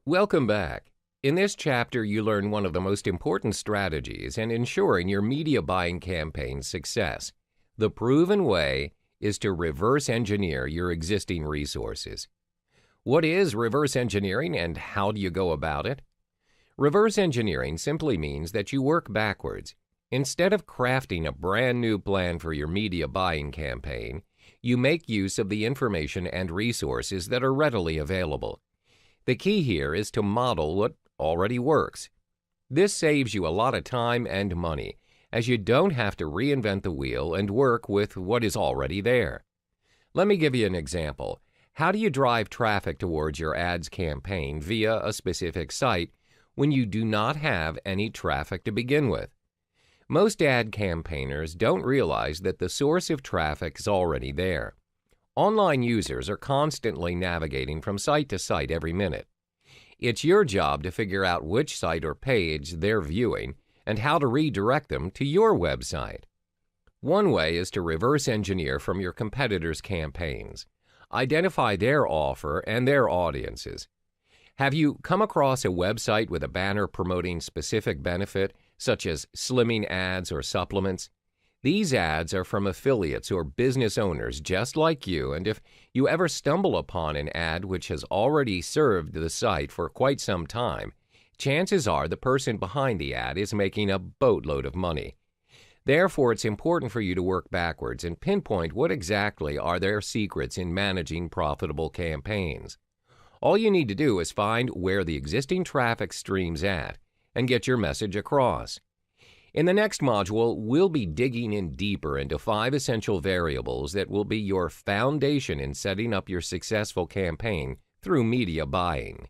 Welcome back. In this chapter, you learn one of the most important strategies in ensuring your media buying campaign's success. The proven way is to reverse engineer your existing resources. What is reverse engineering and how do you go about it? Reverse engineering simply means that you work backwards. Instead of crafting a brand new plan for your media buying campaign, you make use of the information and resources that are readily available. The key here is to model what already works. This saves you a lot of time and money, as you don't have to reinvent the wheel and work with what is already there. Let me give you an example. How do you drive traffic towards your ads campaign via a specific site when you do not have any traffic to begin with? Most ad campaigners don't realize that the source of traffic is already there. Online users are constantly navigating from site to site every minute. It's your job to figure out which site or page they're viewing and how to redirect them to your website. One way is to reverse engineer from your competitors' campaigns. Identify their offer and their audiences. Have you come across a website with a banner promoting specific benefit, such as slimming ads or supplements? These ads are from affiliates or business owners just like you, and if you ever stumble upon an ad which has already served the site for quite some time, chances are the person behind the ad is making a boatload of money. Therefore, it's important for you to work backwards and pinpoint what exactly are their secrets in managing profitable campaigns. All you need to do is find where the existing traffic stream's at and get your message across. In the next module, we'll be digging in deeper into 5 essential variables that will be your foundation in setting up your successful campaign through media buying.